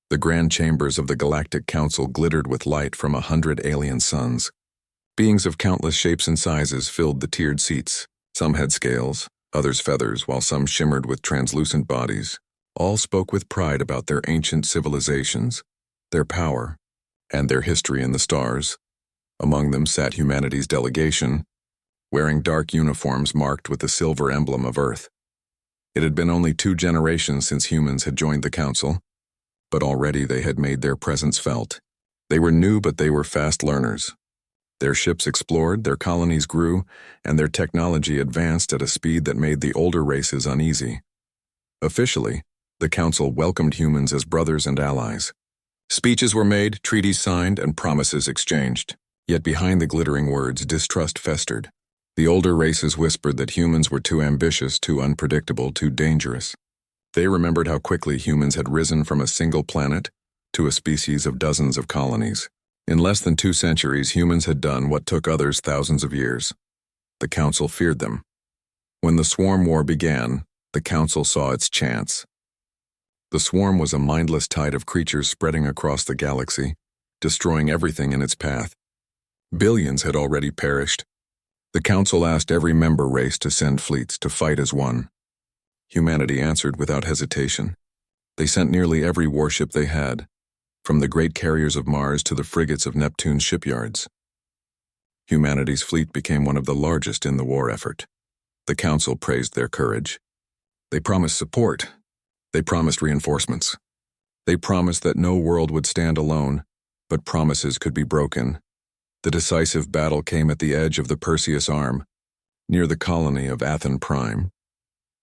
The grand chambers of the Galactic Council glittered with light from 100 alien suns. Beings of countless shapes and sizes filled the tiered seats. Some had scales, others feathers, while some shimmered with translucent bodies. All spoke with pride about their ancient civilizations, their power, and their history in the stars. Among them sat humanity's delegation, wearing dark uniforms marked with the silver emblem of Earth. It had been only 2 generations since humans had joined the Council, but already they had made their presence felt. They were new, but they were fast learners. Their ships explored, their colonies grew, and their technology advanced at a speed that made the older races uneasy. Officially, the Council welcomed humans as brothers and allies. Speeches were made, treaties signed, and promises exchanged. Yet behind the glittering words, distrust festered. The older races whispered that humans were too ambitious, too unpredictable, too dangerous. They remembered how quickly humans had risen from a single planet to a species of dozens of colonies. In less than 2 centuries, humans had done what took others thousands of years. The Council feared them. When the Swarm War began, the Council saw its chance. The Swarm was a mindless tide of creatures spreading across the galaxy, destroying everything in its path. Billions had already perished. The Council asked every member race to send fleets to fight as one. Humanity answered without hesitation. They sent nearly every warship they had, from the great carriers of Mars to the frigates of Neptune's shipyards. Humanity's fleet became one of the largest in the war effort. The Council praised their courage. They promised support. They promised reinforcements. They promised that no world would stand alone, but promises could be broken. The decisive battle came at the edge of the Perseus Arm, near the colony of HFY.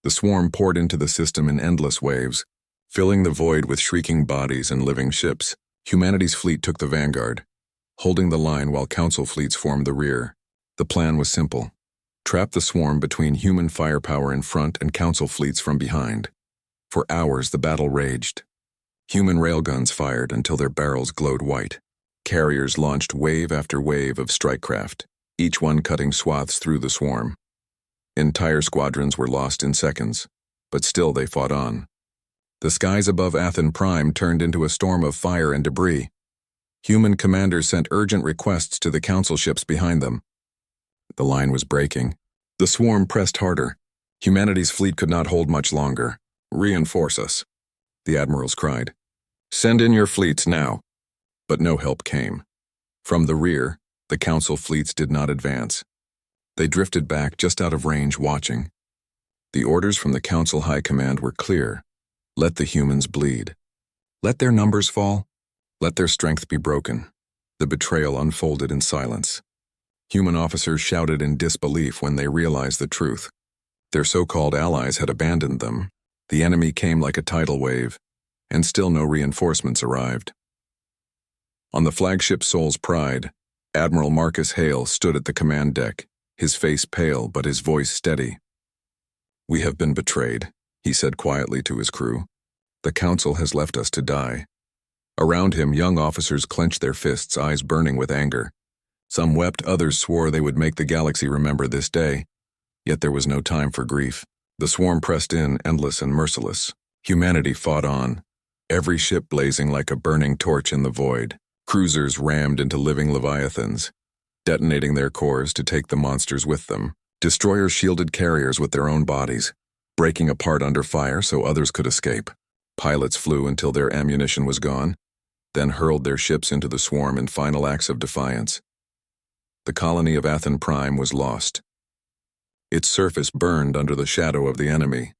The swarm poured into the system in endless waves, filling the void with shrieking bodies and living ships. Humanity's fleet took the vanguard, holding the line while Council fleets formed the rear. The plan was simple: trap the swarm between human firepower in front and Council fleets from behind. For hours the battle raged. Human railguns fired until their barrels glowed white. Carriers launched wave after wave of strike craft, each one cutting swaths through the swarm. Entire squadrons were lost in seconds, but still they fought on. The skies above HFY turned into a storm of fire and debris. Human commanders sent urgent requests to the Council ships behind them. The line was breaking. The swarm pressed harder. Humanity's fleet could not hold much longer. "Reinforce us," the admirals cried. "Send in your fleets now." But no help came. From the rear, the Council fleets did not advance. They drifted back just out of range, watching. The orders from the Council High Command were clear: let the humans bleed. Let their numbers fall. Let their strength be broken. The betrayal unfolded in silence. Human officers shouted in disbelief when they realized the truth. Their so-called allies had abandoned them. The enemy came like a tidal wave, and still no reinforcements arrived. On the flagship Sol's Pride, Admiral Marcus Hale stood at the command deck, his face pale but his voice steady. "We have been betrayed," he said quietly to his crew. "The Council has left us to die." Around him, young officers clenched their fists, eyes burning with anger. Some wept, others swore they would make the galaxy remember this day. Yet there was no time for grief. The swarm pressed in, endless and merciless. Humanity fought on, every ship blazing like a burning torch in the void. Cruisers rammed into living leviathans, detonating their cores to take the monsters with them. Destroyers shielded carriers with their own bodies, breaking apart under fire so others could escape. Pilots flew until their ammunition was gone, then hurled their ships into the swarm in final acts of defiance. The colony of HFY was lost. Its surface burned under the shadow of the enemy.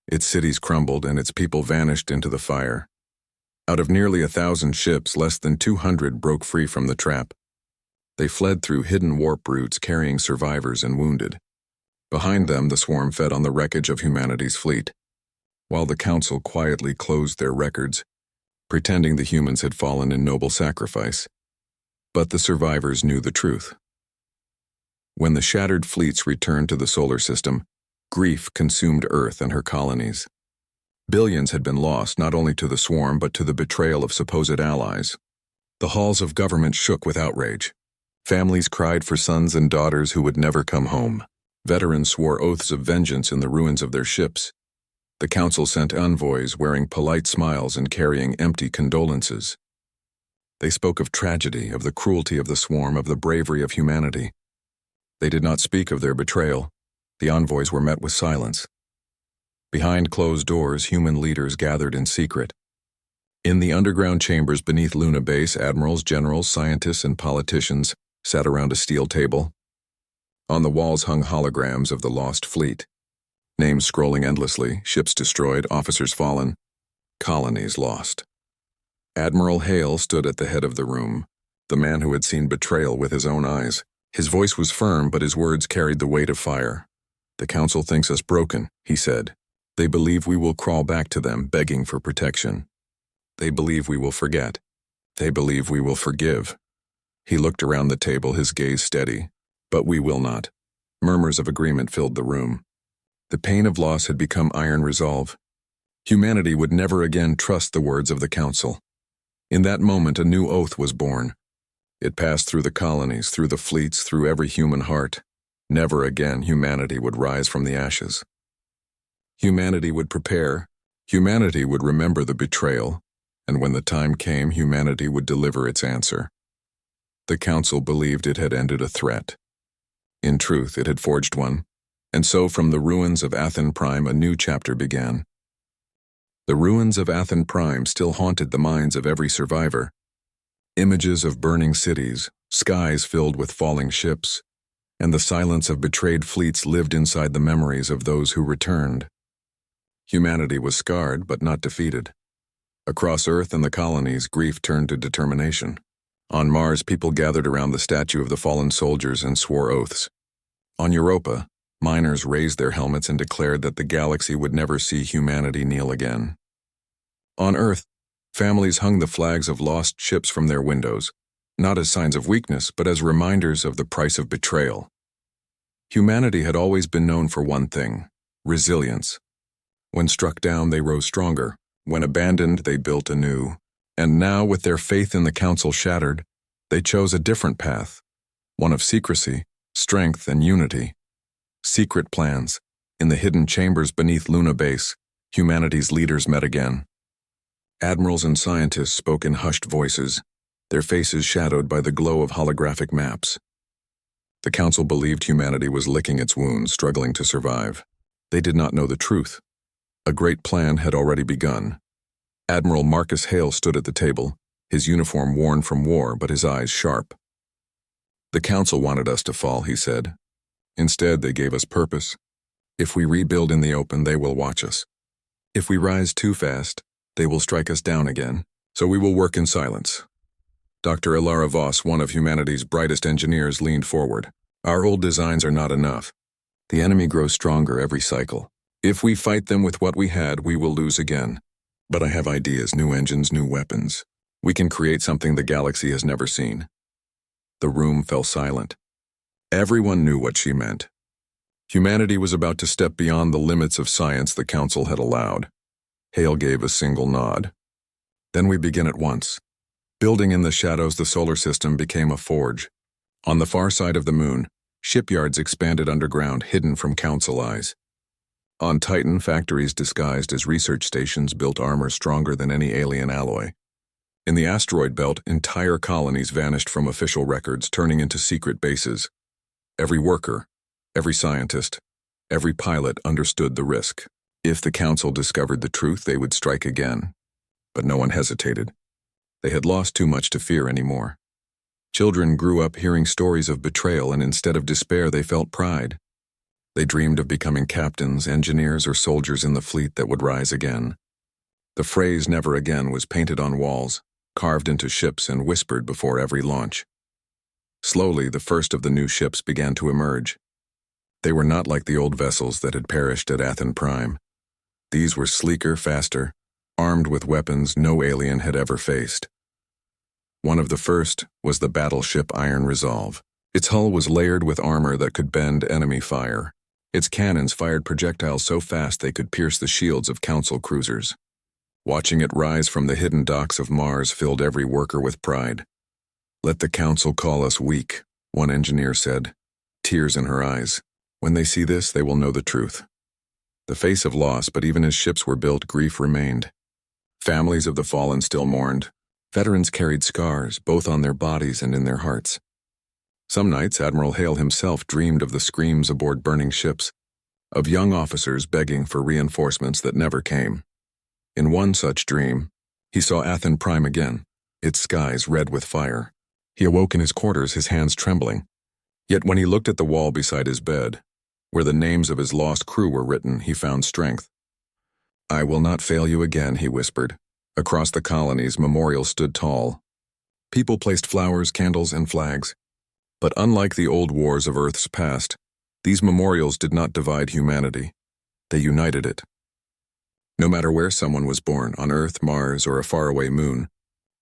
Its cities crumbled and its people vanished into the fire. Out of nearly 1,000 ships, less than 200 broke free from the trap. They fled through hidden warp routes carrying survivors and wounded. Behind them, the swarm fed on the wreckage of humanity's fleet, while the Council quietly closed their records, pretending the humans had fallen in noble sacrifice. But the survivors knew the truth. When the shattered fleets returned to the solar system, grief consumed Earth and her colonies. Billions had been lost not only to the swarm but to the betrayal of supposed allies. The halls of government shook with outrage. Families cried for sons and daughters who would never come home. Veterans swore oaths of vengeance in the ruins of their ships. The council sent envoys wearing polite smiles and carrying empty condolences. They spoke of tragedy, of the cruelty of the swarm, of the bravery of humanity. They did not speak of their betrayal. The envoys were met with silence. Behind closed doors, human leaders gathered in secret. In the underground chambers beneath Luna Base, admirals, generals, scientists, and politicians sat around a steel table. On the walls hung holograms of the lost fleet. Names scrolling endlessly, ships destroyed, officers fallen, colonies lost. Admiral Hale stood at the head of the room, the man who had seen betrayal with his own eyes. His voice was firm, but his words carried the weight of fire. "The council thinks us broken," he said. "They believe we will crawl back to them, begging for protection. They believe we will forget. They believe we will forgive." He looked around the table, his gaze steady. "But we will not." Murmurs of agreement filled the room. The pain of loss had become iron resolve. Humanity would never again trust the words of the council. In that moment, a new oath was born. It passed through the colonies, through the fleets, through every human heart. Never again humanity would rise from the ashes. Humanity would prepare. Humanity would remember the betrayal. And when the time came, humanity would deliver its answer. The council believed it had ended a threat. In truth, it had forged one. And so from the ruins of HFY a new chapter began. The ruins of HFY still haunted the minds of every survivor. Images of burning cities, skies filled with falling ships, and the silence of betrayed fleets lived inside the memories of those who returned. Humanity was scarred but not defeated. Across Earth and the colonies, grief turned to determination. On Mars, people gathered around the statue of the fallen soldiers and swore oaths. On Europa, miners raised their helmets and declared that the galaxy would never see humanity kneel again. On Earth, families hung the flags of lost ships from their windows, not as signs of weakness, but as reminders of the price of betrayal. Humanity had always been known for one thing: resilience. When struck down, they rose stronger. When abandoned, they built anew. And now, with their faith in the council shattered, they chose a different path, one of secrecy, strength, and unity. Secret plans. In the hidden chambers beneath Luna Base, humanity's leaders met again. Admirals and scientists spoke in hushed voices, their faces shadowed by the glow of holographic maps. The council believed humanity was licking its wounds, struggling to survive. They did not know the truth. A great plan had already begun. Admiral Marcus Hale stood at the table, his uniform worn from war but his eyes sharp. "The council wanted us to fall," he said. "Instead, they gave us purpose. If we rebuild in the open, they will watch us. If we rise too fast, they will strike us down again. So we will work in silence." Dr. Ilara Voss, one of humanity's brightest engineers, leaned forward. "Our old designs are not enough. The enemy grows stronger every cycle. If we fight them with what we had, we will lose again. But I have ideas, new engines, new weapons. We can create something the galaxy has never seen." The room fell silent. Everyone knew what she meant. Humanity was about to step beyond the limits of science the council had allowed. Hale gave a single nod. "Then we begin at once." Building in the shadows, the solar system became a forge. On the far side of the moon, shipyards expanded underground, hidden from council eyes. On Titan, factories disguised as research stations built armor stronger than any alien alloy. In the asteroid belt, entire colonies vanished from official records, turning into secret bases. Every worker, every scientist, every pilot understood the risk. If the council discovered the truth, they would strike again. But no one hesitated. They had lost too much to fear anymore. Children grew up hearing stories of betrayal, and instead of despair, they felt pride. They dreamed of becoming captains, engineers, or soldiers in the fleet that would rise again. The phrase "never again" was painted on walls, carved into ships, and whispered before every launch. Slowly, the first of the new ships began to emerge. They were not like the old vessels that had perished at HFY. These were sleeker, faster, armed with weapons no alien had ever faced. One of the first was the battleship Iron Resolve. Its hull was layered with armor that could bend enemy fire. Its cannons fired projectiles so fast they could pierce the shields of council cruisers. Watching it rise from the hidden docks of Mars filled every worker with pride. "Let the council call us weak," one engineer said, tears in her eyes. "When they see this, they will know the truth." The face of loss, but even as ships were built, grief remained. Families of the fallen still mourned. Veterans carried scars, both on their bodies and in their hearts. Some nights, Admiral Hale himself dreamed of the screams aboard burning ships, of young officers begging for reinforcements that never came. In one such dream, he saw SCIFI-Prime again, its skies red with fire. He awoke in his quarters, his hands trembling. Yet when he looked at the wall beside his bed, where the names of his lost crew were written, he found strength. "I will not fail you again," he whispered. Across the colonies, memorials stood tall. People placed flowers, candles, and flags. But unlike the old wars of Earth's past, these memorials did not divide humanity. They united it. No matter where someone was born, on Earth, Mars, or a faraway moon,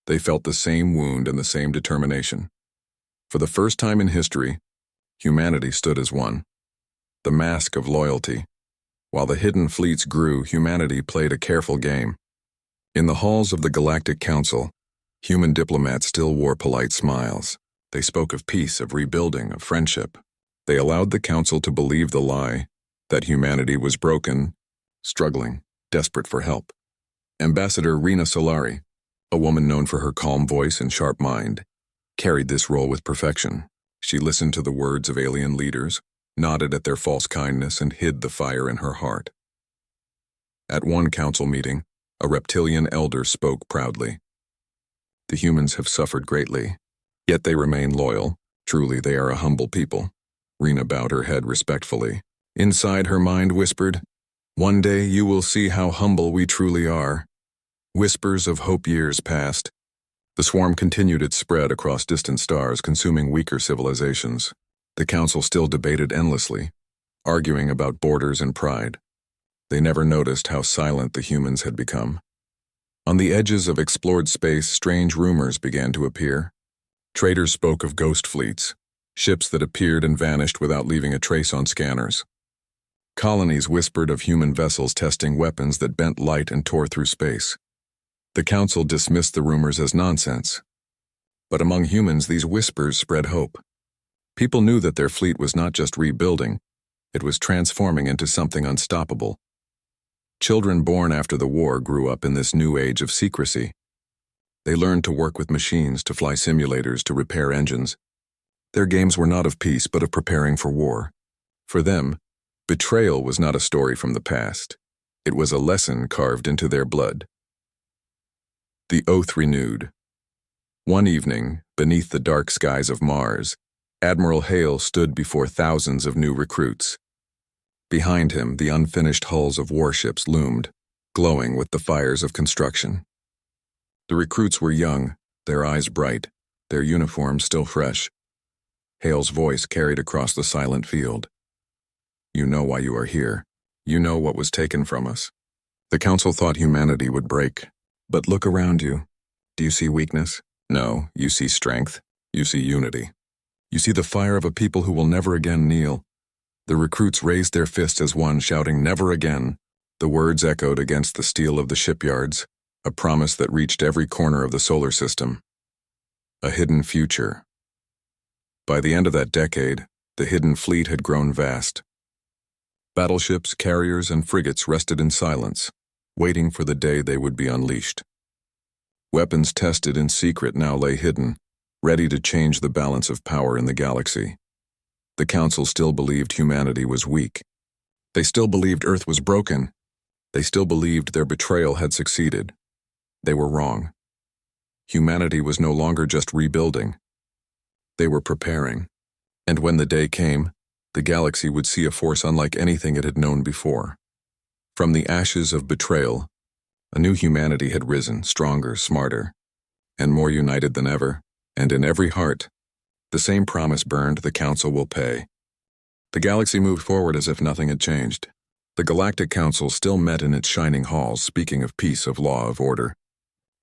they felt the same wound and the same determination. For the first time in history, humanity stood as one. The mask of loyalty. While the hidden fleets grew, humanity played a careful game. In the halls of the Galactic Council, human diplomats still wore polite smiles. They spoke of peace, of rebuilding, of friendship. They allowed the Council to believe the lie that humanity was broken, struggling, desperate for help. Ambassador Rena Solari, a woman known for her calm voice and sharp mind, carried this role with perfection. She listened to the words of alien leaders, nodded at their false kindness, and hid the fire in her heart. At one council meeting, a reptilian elder spoke proudly. "The humans have suffered greatly, yet they remain loyal. Truly, they are a humble people." Rena bowed her head respectfully. Inside, her mind whispered, "One day you will see how humble we truly are." Whispers of hope years passed. The swarm continued its spread across distant stars, consuming weaker civilizations. The council still debated endlessly, arguing about borders and pride. They never noticed how silent the humans had become. On the edges of explored space, strange rumors began to appear. Traders spoke of ghost fleets, ships that appeared and vanished without leaving a trace on scanners. Colonies whispered of human vessels testing weapons that bent light and tore through space. The council dismissed the rumors as nonsense. But among humans, these whispers spread hope. People knew that their fleet was not just rebuilding, it was transforming into something unstoppable. Children born after the war grew up in this new age of secrecy. They learned to work with machines, to fly simulators, to repair engines. Their games were not of peace, but of preparing for war. For them, betrayal was not a story from the past. It was a lesson carved into their blood. The oath renewed. One evening, beneath the dark skies of Mars, Admiral Hale stood before thousands of new recruits. Behind him, the unfinished hulls of warships loomed, glowing with the fires of construction. The recruits were young, their eyes bright, their uniforms still fresh. Hale's voice carried across the silent field. "You know why you are here. You know what was taken from us." The council thought humanity would break. But look around you. Do you see weakness? No, you see strength. You see unity. You see the fire of a people who will never again kneel. The recruits raised their fists as one, shouting, "Never again." The words echoed against the steel of the shipyards, a promise that reached every corner of the solar system. A hidden future. By the end of that decade, the hidden fleet had grown vast. Battleships, carriers, and frigates rested in silence, waiting for the day they would be unleashed. Weapons tested in secret now lay hidden, ready to change the balance of power in the galaxy. The Council still believed humanity was weak. They still believed Earth was broken. They still believed their betrayal had succeeded. They were wrong. Humanity was no longer just rebuilding. They were preparing. And when the day came, the galaxy would see a force unlike anything it had known before. From the ashes of betrayal, a new humanity had risen, stronger, smarter, and more united than ever. And in every heart, the same promise burned: the Council will pay. The galaxy moved forward as if nothing had changed. The Galactic Council still met in its shining halls, speaking of peace, of law, of order.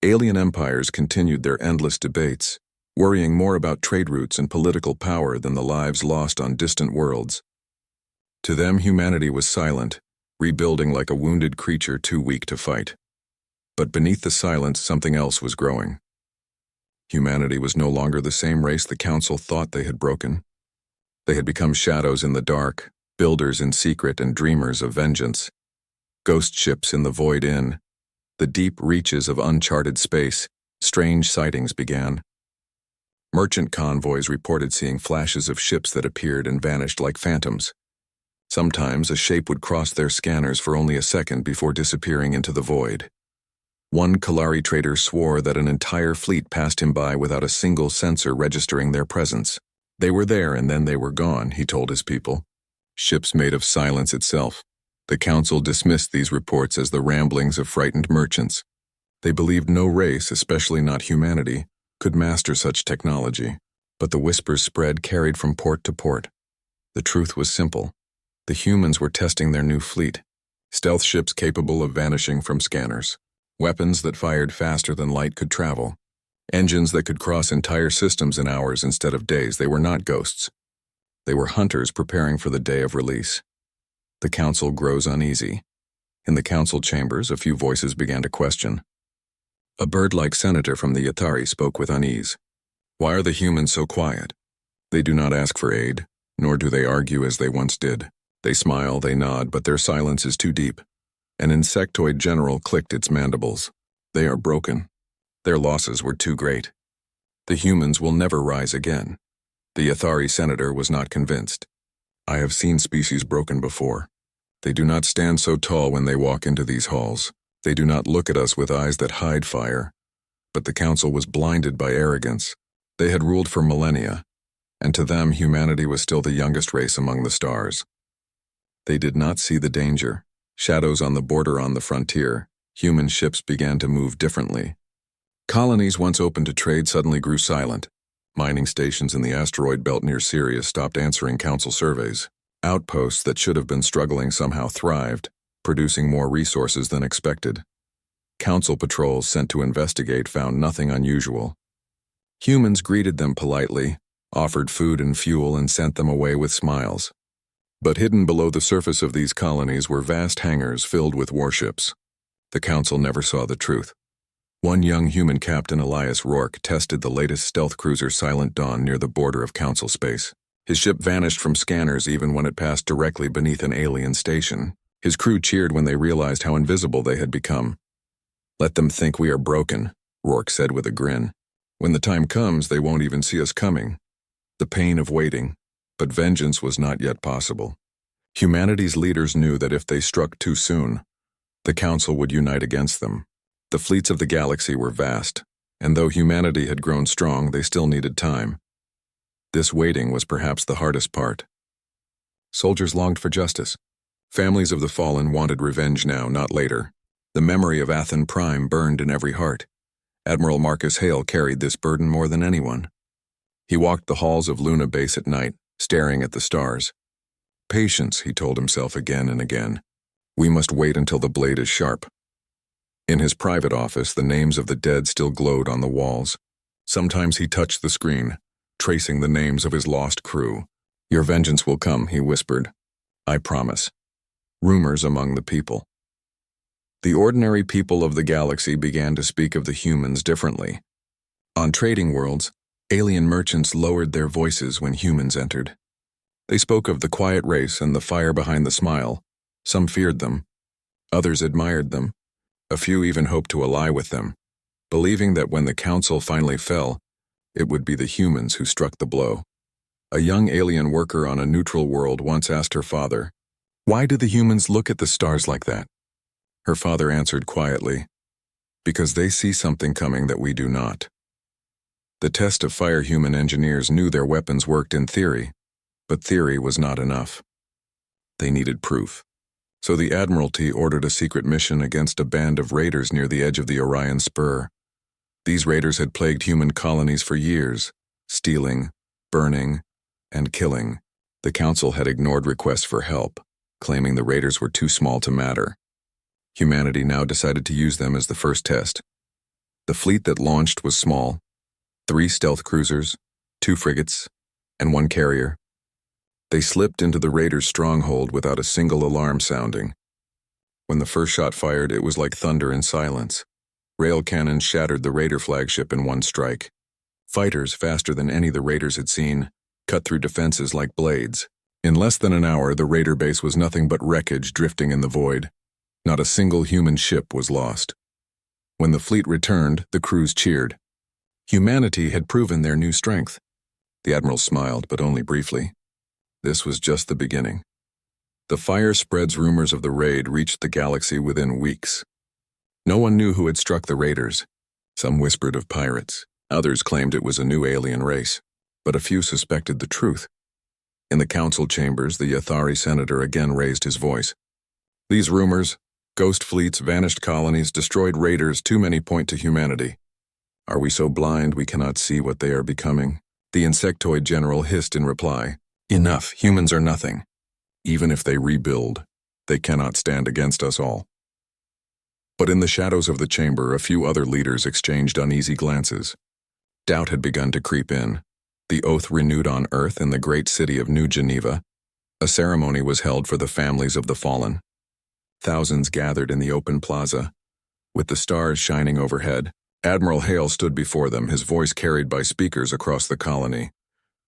Alien empires continued their endless debates, worrying more about trade routes and political power than the lives lost on distant worlds. To them, humanity was silent, rebuilding like a wounded creature too weak to fight. But beneath the silence, something else was growing. Humanity was no longer the same race the Council thought they had broken. They had become shadows in the dark, builders in secret and dreamers of vengeance. Ghost ships in the void in the deep reaches of uncharted space. Strange sightings began. Merchant convoys reported seeing flashes of ships that appeared and vanished like phantoms. Sometimes a shape would cross their scanners for only a second before disappearing into the void. One Kalari trader swore that an entire fleet passed him by without a single sensor registering their presence. They were there and then they were gone, he told his people. Ships made of silence itself. The council dismissed these reports as the ramblings of frightened merchants. They believed no race, especially not humanity, could master such technology. But the whispers spread, carried from port to port. The truth was simple. The humans were testing their new fleet. Stealth ships capable of vanishing from scanners. Weapons that fired faster than light could travel. Engines that could cross entire systems in hours instead of days. They were not ghosts. They were hunters preparing for the day of release. The council grows uneasy. In the council chambers, a few voices began to question. A bird-like senator from the Yathari spoke with unease. Why are the humans so quiet? They do not ask for aid, nor do they argue as they once did. They smile, they nod, but their silence is too deep. An insectoid general clicked its mandibles. They are broken. Their losses were too great. The humans will never rise again. The Yathari senator was not convinced. I have seen species broken before. They do not stand so tall when they walk into these halls. They do not look at us with eyes that hide fire. But the council was blinded by arrogance. They had ruled for millennia, and to them humanity was still the youngest race among the stars. They did not see the danger. Shadows on the border on the frontier. Human ships began to move differently. Colonies once open to trade suddenly grew silent. Mining stations in the asteroid belt near Sirius stopped answering council surveys. Outposts that should have been struggling somehow thrived, producing more resources than expected. Council patrols sent to investigate found nothing unusual. Humans greeted them politely, offered food and fuel, and sent them away with smiles. But hidden below the surface of these colonies were vast hangars filled with warships. The council never saw the truth. One young human captain, Elias Rourke, tested the latest stealth cruiser Silent Dawn near the border of council space. His ship vanished from scanners even when it passed directly beneath an alien station. His crew cheered when they realized how invisible they had become. Let them think we are broken, Rourke said with a grin. When the time comes, they won't even see us coming. The pain of waiting, but vengeance was not yet possible. Humanity's leaders knew that if they struck too soon, the council would unite against them. The fleets of the galaxy were vast, and though humanity had grown strong, they still needed time. This waiting was perhaps the hardest part. Soldiers longed for justice. Families of the fallen wanted revenge now, not later. The memory of Athen Prime burned in every heart. Admiral Marcus Hale carried this burden more than anyone. He walked the halls of Luna Base at night, staring at the stars. Patience, he told himself again and again. We must wait until the blade is sharp. In his private office, the names of the dead still glowed on the walls. Sometimes he touched the screen, tracing the names of his lost crew. Your vengeance will come, he whispered. I promise. Rumors among the people. The ordinary people of the galaxy began to speak of the humans differently. On trading worlds, alien merchants lowered their voices when humans entered. They spoke of the quiet race and the fire behind the smile. Some feared them. Others admired them. A few even hoped to ally with them, believing that when the council finally fell, it would be the humans who struck the blow. A young alien worker on a neutral world once asked her father, "Why do the humans look at the stars like that?" Her father answered quietly, "Because they see something coming that we do not." The test of fire human engineers knew their weapons worked in theory, but theory was not enough. They needed proof. So the Admiralty ordered a secret mission against a band of raiders near the edge of the Orion Spur. These raiders had plagued human colonies for years, stealing, burning, and killing. The council had ignored requests for help, claiming the raiders were too small to matter. Humanity now decided to use them as the first test. The fleet that launched was small, 3 stealth cruisers, 2 frigates, and 1 carrier. They slipped into the raiders' stronghold without a single alarm sounding. When the first shot fired, it was like thunder and silence. Rail cannons shattered the raider flagship in one strike. Fighters, faster than any the raiders had seen, cut through defenses like blades. In less than an hour, the raider base was nothing but wreckage drifting in the void. Not a single human ship was lost. When the fleet returned, the crews cheered. Humanity had proven their new strength. The admiral smiled, but only briefly. This was just the beginning. The fire spreads rumors of the raid reached the galaxy within weeks. No one knew who had struck the raiders. Some whispered of pirates. Others claimed it was a new alien race. But a few suspected the truth. In the council chambers, the Yathari senator again raised his voice. These rumors, ghost fleets, vanished colonies, destroyed raiders, too many point to humanity. Are we so blind we cannot see what they are becoming? The insectoid general hissed in reply. Enough, humans are nothing. Even if they rebuild, they cannot stand against us all. But in the shadows of the chamber, a few other leaders exchanged uneasy glances. Doubt had begun to creep in. The oath renewed on Earth in the great city of New Geneva. A ceremony was held for the families of the fallen. Thousands gathered in the open plaza. With the stars shining overhead, Admiral Hale stood before them, his voice carried by speakers across the colony.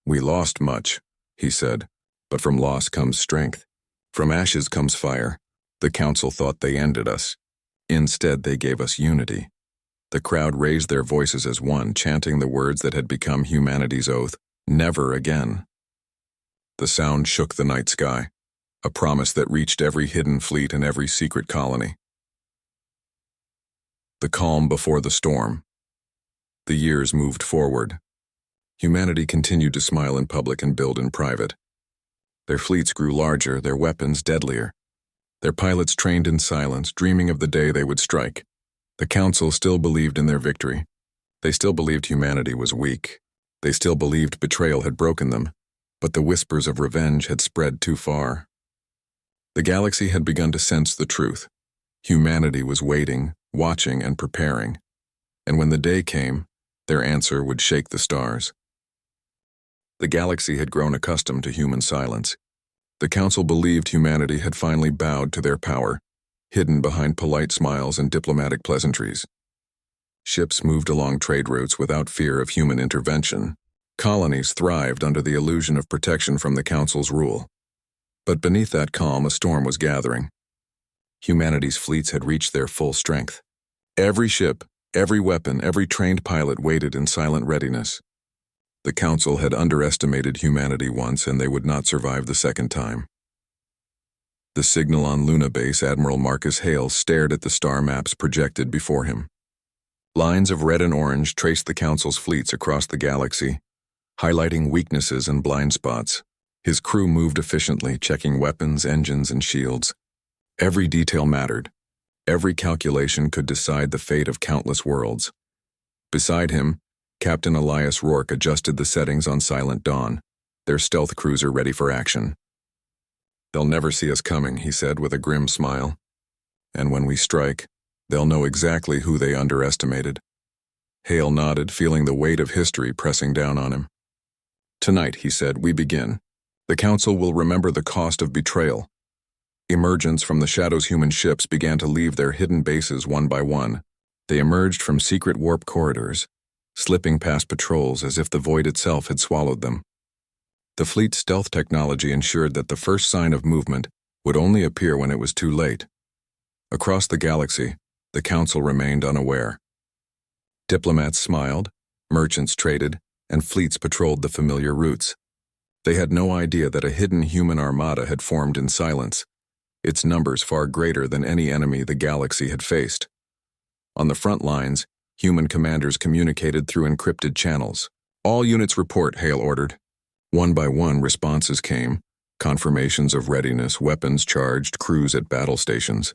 We lost much, he said, but from loss comes strength. From ashes comes fire. The council thought they ended us. Instead, they gave us unity. The crowd raised their voices as one, chanting the words that had become humanity's oath, never again. The sound shook the night sky, a promise that reached every hidden fleet and every secret colony. The calm before the storm. The years moved forward. Humanity continued to smile in public and build in private. Their fleets grew larger, their weapons deadlier. Their pilots trained in silence, dreaming of the day they would strike. The council still believed in their victory. They still believed humanity was weak. They still believed betrayal had broken them, but the whispers of revenge had spread too far. The galaxy had begun to sense the truth. Humanity was waiting, watching, and preparing. And when the day came, their answer would shake the stars. The galaxy had grown accustomed to human silence. The council believed humanity had finally bowed to their power, hidden behind polite smiles and diplomatic pleasantries. Ships moved along trade routes without fear of human intervention. Colonies thrived under the illusion of protection from the council's rule. But beneath that calm, a storm was gathering. Humanity's fleets had reached their full strength. Every ship, every weapon, every trained pilot waited in silent readiness. The council had underestimated humanity once, and they would not survive the second time. The signal on Luna Base, Admiral Marcus Hale stared at the star maps projected before him. Lines of red and orange traced the council's fleets across the galaxy, highlighting weaknesses and blind spots. His crew moved efficiently, checking weapons, engines, and shields. Every detail mattered. Every calculation could decide the fate of countless worlds. Beside him, Captain Elias Rourke adjusted the settings on Silent Dawn, their stealth cruiser ready for action. They'll never see us coming, he said with a grim smile. And when we strike, they'll know exactly who they underestimated. Hale nodded, feeling the weight of history pressing down on him. Tonight, he said, we begin. The Council will remember the cost of betrayal. Emergence from the Shadow's human ships began to leave their hidden bases one by one. They emerged from secret warp corridors, slipping past patrols as if the void itself had swallowed them. The fleet's stealth technology ensured that the first sign of movement would only appear when it was too late. Across the galaxy, the Council remained unaware. Diplomats smiled, merchants traded, and fleets patrolled the familiar routes. They had no idea that a hidden human armada had formed in silence, its numbers far greater than any enemy the galaxy had faced. On the front lines, human commanders communicated through encrypted channels. All units report, Hale ordered. One by one, responses came, confirmations of readiness, weapons charged, crews at battle stations.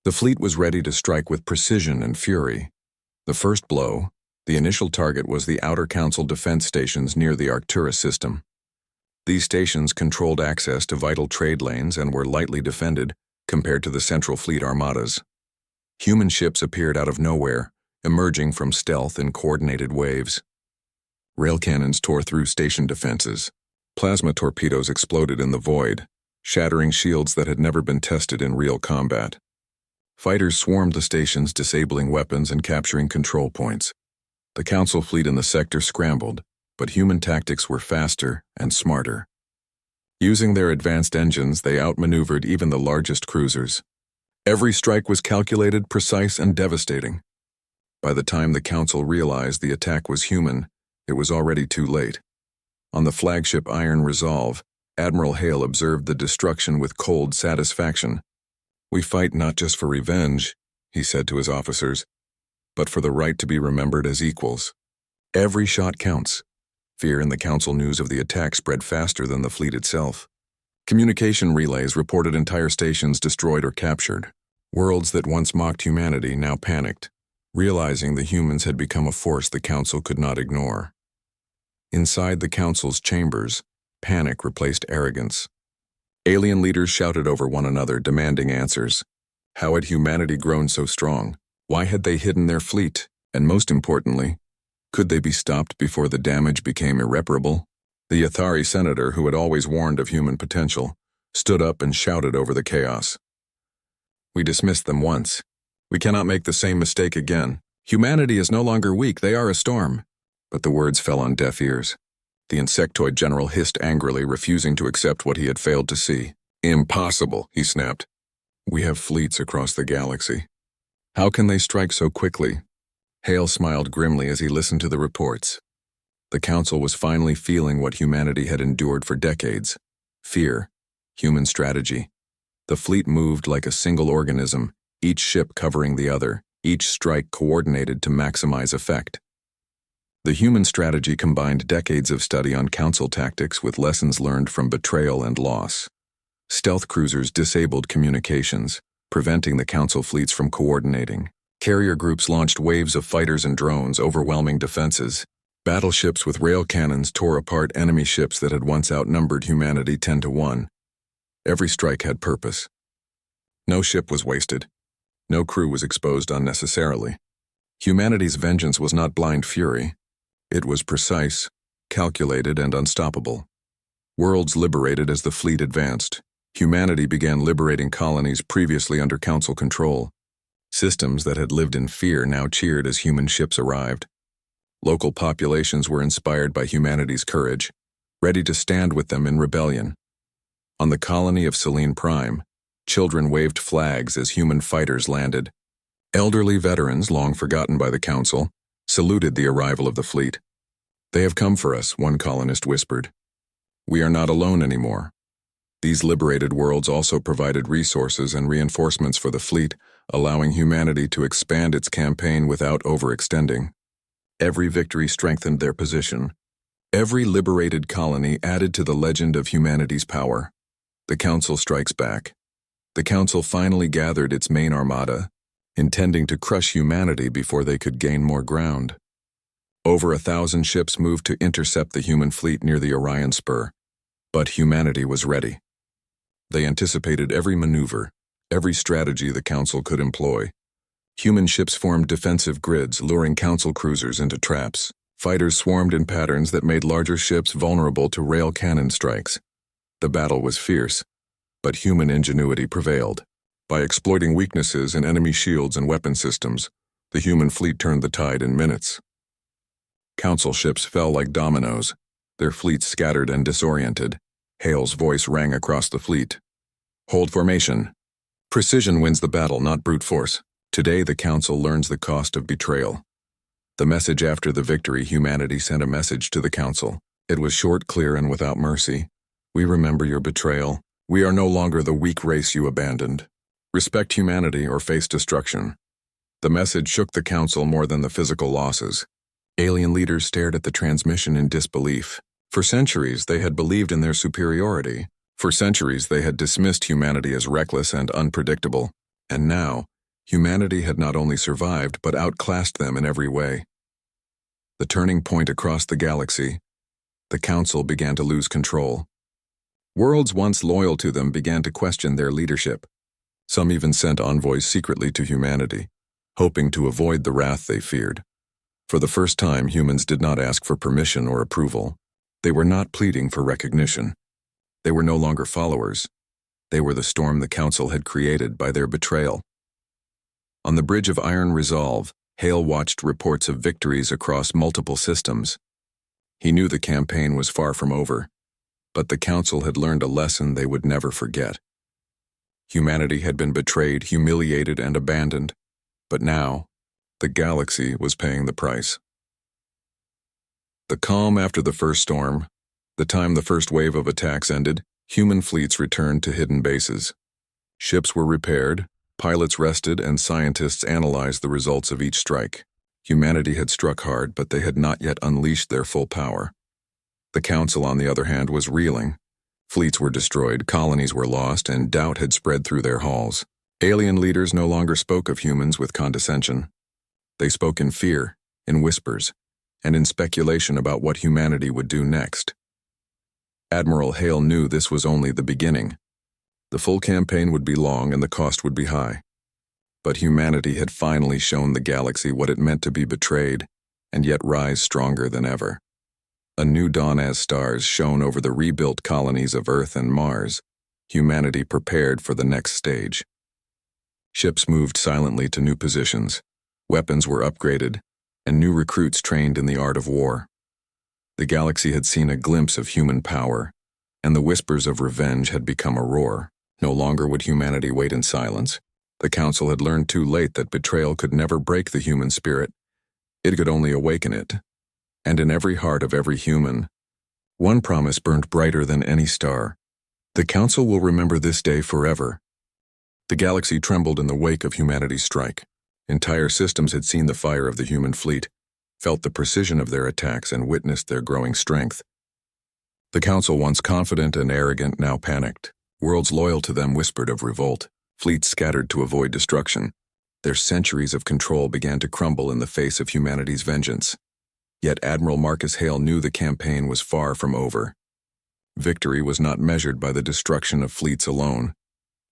The fleet was ready to strike with precision and fury. The first blow, the initial target, was the Outer Council defense stations near the Arcturus system. These stations controlled access to vital trade lanes and were lightly defended compared to the Central Fleet armadas. Human ships appeared out of nowhere, emerging from stealth in coordinated waves. Rail cannons tore through station defenses. Plasma torpedoes exploded in the void, shattering shields that had never been tested in real combat. Fighters swarmed the stations, disabling weapons and capturing control points. The Council fleet in the sector scrambled, but human tactics were faster and smarter. Using their advanced engines, they outmaneuvered even the largest cruisers. Every strike was calculated, precise, and devastating. By the time the Council realized the attack was human, it was already too late. On the flagship Iron Resolve, Admiral Hale observed the destruction with cold satisfaction. "We fight not just for revenge," he said to his officers, "but for the right to be remembered as equals." Every shot counts. Fear in the Council news of the attack spread faster than the fleet itself. Communication relays reported entire stations destroyed or captured. Worlds that once mocked humanity now panicked, realizing the humans had become a force the Council could not ignore. Inside the Council's chambers, panic replaced arrogance. Alien leaders shouted over one another, demanding answers. How had humanity grown so strong? Why had they hidden their fleet? And most importantly, could they be stopped before the damage became irreparable? The Athari senator, who had always warned of human potential, stood up and shouted over the chaos. "We dismissed them once. We cannot make the same mistake again. Humanity is no longer weak, they are a storm." But the words fell on deaf ears. The insectoid general hissed angrily, refusing to accept what he had failed to see. "Impossible," he snapped. "We have fleets across the galaxy. How can they strike so quickly?" Hale smiled grimly as he listened to the reports. The Council was finally feeling what humanity had endured for decades: fear, human strategy. The fleet moved like a single organism, each ship covering the other, each strike coordinated to maximize effect. The human strategy combined decades of study on Council tactics with lessons learned from betrayal and loss. Stealth cruisers disabled communications, preventing the Council fleets from coordinating. Carrier groups launched waves of fighters and drones, overwhelming defenses. Battleships with rail cannons tore apart enemy ships that had once outnumbered humanity 10-1. Every strike had purpose. No ship was wasted. No crew was exposed unnecessarily. Humanity's vengeance was not blind fury. It was precise, calculated, and unstoppable. Worlds liberated as the fleet advanced. Humanity began liberating colonies previously under Council control. Systems that had lived in fear now cheered as human ships arrived. Local populations were inspired by humanity's courage, ready to stand with them in rebellion. On the colony of Selene Prime, children waved flags as human fighters landed. Elderly veterans, long forgotten by the Council, saluted the arrival of the fleet. "They have come for us," one colonist whispered. "We are not alone anymore." These liberated worlds also provided resources and reinforcements for the fleet, allowing humanity to expand its campaign without overextending. Every victory strengthened their position. Every liberated colony added to the legend of humanity's power. The Council strikes back. The Council finally gathered its main armada, intending to crush humanity before they could gain more ground. Over 1,000 ships moved to intercept the human fleet near the Orion Spur, but humanity was ready. They anticipated every maneuver, every strategy the Council could employ. Human ships formed defensive grids, luring Council cruisers into traps. Fighters swarmed in patterns that made larger ships vulnerable to rail cannon strikes. The battle was fierce, but human ingenuity prevailed. By exploiting weaknesses in enemy shields and weapon systems, the human fleet turned the tide in minutes. Council ships fell like dominoes, their fleets scattered and disoriented. Hale's voice rang across the fleet. "Hold formation. Precision wins the battle, not brute force. Today the Council learns the cost of betrayal." The message after the victory, humanity sent a message to the Council. It was short, clear, and without mercy. "We remember your betrayal. We are no longer the weak race you abandoned. Respect humanity or face destruction." The message shook the Council more than the physical losses. Alien leaders stared at the transmission in disbelief. For centuries, they had believed in their superiority. For centuries, they had dismissed humanity as reckless and unpredictable. And now, humanity had not only survived, but outclassed them in every way. The turning point across the galaxy, the Council began to lose control. Worlds once loyal to them began to question their leadership. Some even sent envoys secretly to humanity, hoping to avoid the wrath they feared. For the first time, humans did not ask for permission or approval. They were not pleading for recognition. They were no longer followers. They were the storm the Council had created by their betrayal. On the bridge of Iron Resolve, Hale watched reports of victories across multiple systems. He knew the campaign was far from over, but the Council had learned a lesson they would never forget. Humanity had been betrayed, humiliated, and abandoned. But now, the galaxy was paying the price. The calm after the first storm, the time the first wave of attacks ended, human fleets returned to hidden bases. Ships were repaired, pilots rested, and scientists analyzed the results of each strike. Humanity had struck hard, but they had not yet unleashed their full power. The Council, on the other hand, was reeling. Fleets were destroyed, colonies were lost, and doubt had spread through their halls. Alien leaders no longer spoke of humans with condescension. They spoke in fear, in whispers, and in speculation about what humanity would do next. Admiral Hale knew this was only the beginning. The full campaign would be long and the cost would be high. But humanity had finally shown the galaxy what it meant to be betrayed, and yet rise stronger than ever. A new dawn as stars shone over the rebuilt colonies of Earth and Mars. Humanity prepared for the next stage. Ships moved silently to new positions. Weapons were upgraded, and new recruits trained in the art of war. The galaxy had seen a glimpse of human power, and the whispers of revenge had become a roar. No longer would humanity wait in silence. The Council had learned too late that betrayal could never break the human spirit. It could only awaken it. And in every heart of every human, one promise burned brighter than any star. The Council will remember this day forever. The galaxy trembled in the wake of humanity's strike. Entire systems had seen the fire of the human fleet, felt the precision of their attacks, and witnessed their growing strength. The Council, once confident and arrogant, now panicked. Worlds loyal to them whispered of revolt. Fleets scattered to avoid destruction. Their centuries of control began to crumble in the face of humanity's vengeance. Yet Admiral Marcus Hale knew the campaign was far from over. Victory was not measured by the destruction of fleets alone.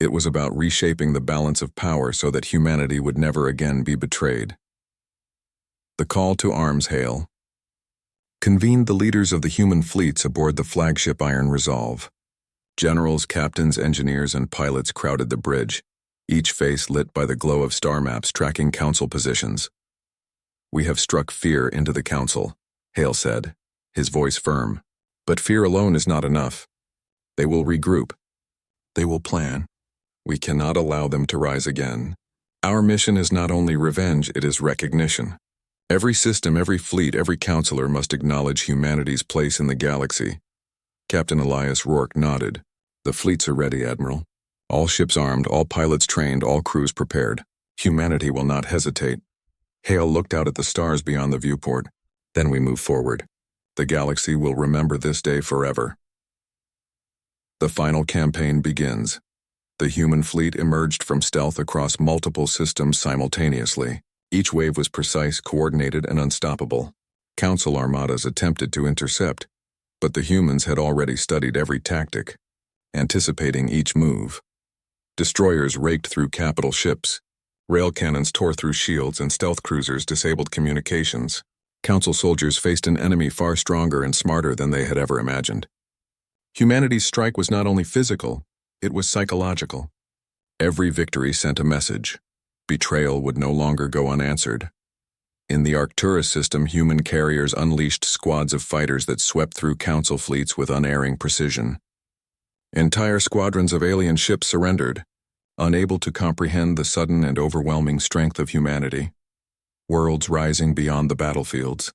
It was about reshaping the balance of power so that humanity would never again be betrayed. The call to arms, Hale convened the leaders of the human fleets aboard the flagship Iron Resolve. Generals, captains, engineers, and pilots crowded the bridge, each face lit by the glow of star maps tracking Council positions. "We have struck fear into the Council," Hale said, his voice firm. "But fear alone is not enough. They will regroup. They will plan. We cannot allow them to rise again. Our mission is not only revenge, it is recognition. Every system, every fleet, every counselor must acknowledge humanity's place in the galaxy." Captain Elias Rourke nodded. "The fleets are ready, Admiral. All ships armed, all pilots trained, all crews prepared. Humanity will not hesitate." Hale looked out at the stars beyond the viewport. "Then we move forward. The galaxy will remember this day forever." The final campaign begins. The human fleet emerged from stealth across multiple systems simultaneously. Each wave was precise, coordinated, and unstoppable. Council armadas attempted to intercept, but the humans had already studied every tactic, anticipating each move. Destroyers raked through capital ships. Rail cannons tore through shields, and stealth cruisers disabled communications. Council soldiers faced an enemy far stronger and smarter than they had ever imagined. Humanity's strike was not only physical, it was psychological. Every victory sent a message. Betrayal would no longer go unanswered. In the Arcturus system, human carriers unleashed squads of fighters that swept through Council fleets with unerring precision. Entire squadrons of alien ships surrendered, unable to comprehend the sudden and overwhelming strength of humanity. Worlds rising beyond the battlefields.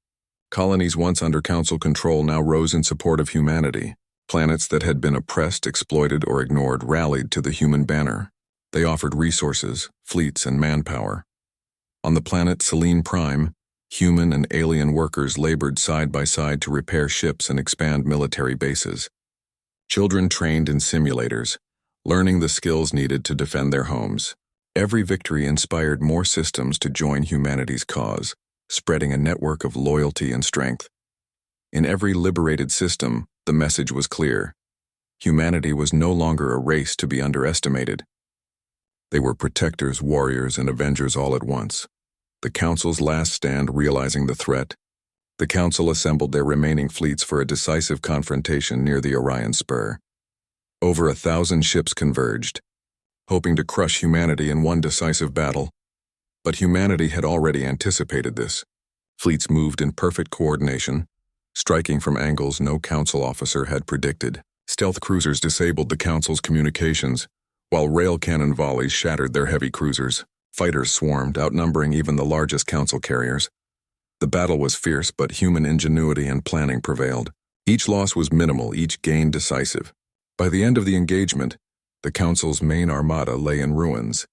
Colonies once under Council control now rose in support of humanity. Planets that had been oppressed, exploited, or ignored rallied to the human banner. They offered resources, fleets, and manpower. On the planet Selene Prime, human and alien workers labored side by side to repair ships and expand military bases. Children trained in simulators, learning the skills needed to defend their homes. Every victory inspired more systems to join humanity's cause, spreading a network of loyalty and strength. In every liberated system, the message was clear. Humanity was no longer a race to be underestimated. They were protectors, warriors, and avengers all at once. The Council's last stand realizing the threat, the Council assembled their remaining fleets for a decisive confrontation near the Orion Spur. Over 1,000 ships converged, hoping to crush humanity in one decisive battle. But humanity had already anticipated this. Fleets moved in perfect coordination, striking from angles no Council officer had predicted. Stealth cruisers disabled the Council's communications, While rail cannon volleys shattered their heavy cruisers, fighters swarmed, outnumbering even the largest council carriers. The battle was fierce, but human ingenuity and planning prevailed. Each loss was minimal, each gain decisive. By the end of the engagement, the Council's main armada lay in ruins.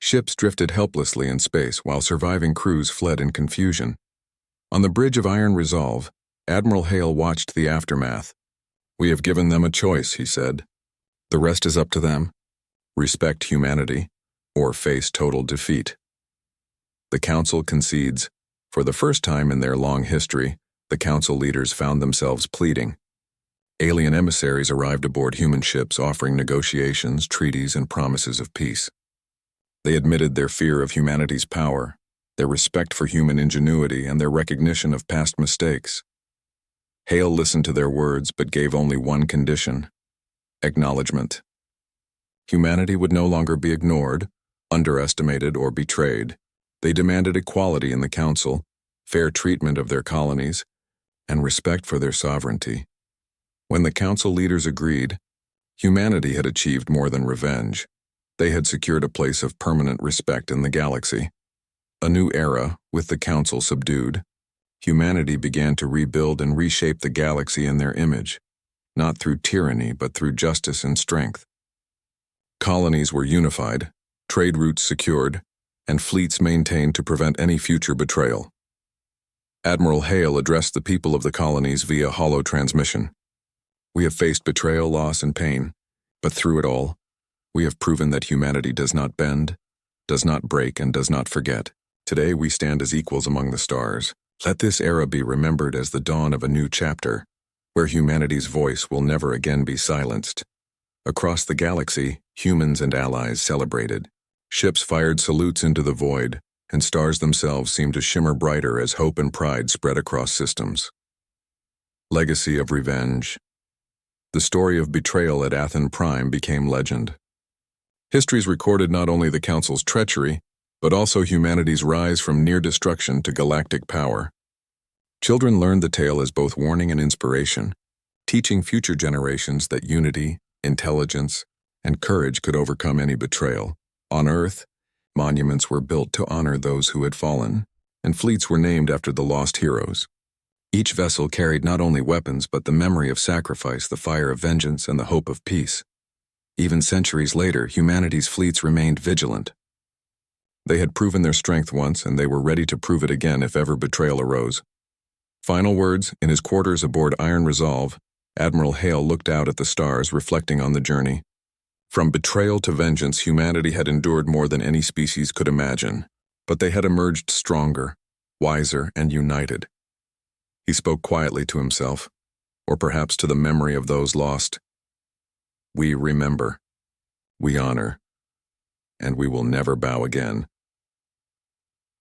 Ships drifted helplessly in space, while surviving crews fled in confusion. On the bridge of Iron Resolve, Admiral Hale watched the aftermath. "We have given them a choice," he said. "The rest is up to them. Respect humanity, or face total defeat." The Council concedes. For the first time in their long history, the Council leaders found themselves pleading. Alien emissaries arrived aboard human ships offering negotiations, treaties, and promises of peace. They admitted their fear of humanity's power, their respect for human ingenuity, and their recognition of past mistakes. Hale listened to their words but gave only one condition: acknowledgement. Humanity would no longer be ignored, underestimated, or betrayed. They demanded equality in the Council, fair treatment of their colonies, and respect for their sovereignty. When the Council leaders agreed, humanity had achieved more than revenge. They had secured a place of permanent respect in the galaxy. A new era, with the Council subdued, humanity began to rebuild and reshape the galaxy in their image, not through tyranny but through justice and strength. Colonies were unified, trade routes secured, and fleets maintained to prevent any future betrayal. Admiral Hale addressed the people of the colonies via holo transmission. "We have faced betrayal, loss, and pain, but through it all, we have proven that humanity does not bend, does not break, and does not forget. Today we stand as equals among the stars. Let this era be remembered as the dawn of a new chapter, where humanity's voice will never again be silenced." Across the galaxy, humans and allies celebrated. Ships fired salutes into the void, and stars themselves seemed to shimmer brighter as hope and pride spread across systems. Legacy of Revenge. The story of betrayal at Athon Prime became legend. Histories recorded not only the Council's treachery, but also humanity's rise from near destruction to galactic power. Children learned the tale as both warning and inspiration, teaching future generations that unity, intelligence, and courage could overcome any betrayal. On Earth, monuments were built to honor those who had fallen, and fleets were named after the lost heroes. Each vessel carried not only weapons but the memory of sacrifice, the fire of vengeance, and the hope of peace. Even centuries later, humanity's fleets remained vigilant. They had proven their strength once, and they were ready to prove it again if ever betrayal arose. Final words: in his quarters aboard Iron Resolve, Admiral Hale looked out at the stars, reflecting on the journey. From betrayal to vengeance, humanity had endured more than any species could imagine, but they had emerged stronger, wiser, and united. He spoke quietly to himself, or perhaps to the memory of those lost. "We remember, we honor, and we will never bow again."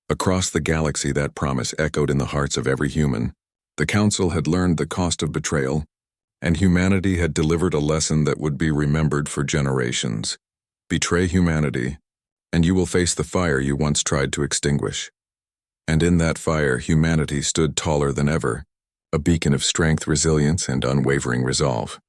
Across the galaxy, that promise echoed in the hearts of every human. The Council had learned the cost of betrayal, and humanity had delivered a lesson that would be remembered for generations. Betray humanity, and you will face the fire you once tried to extinguish. And in that fire, humanity stood taller than ever, a beacon of strength, resilience, and unwavering resolve.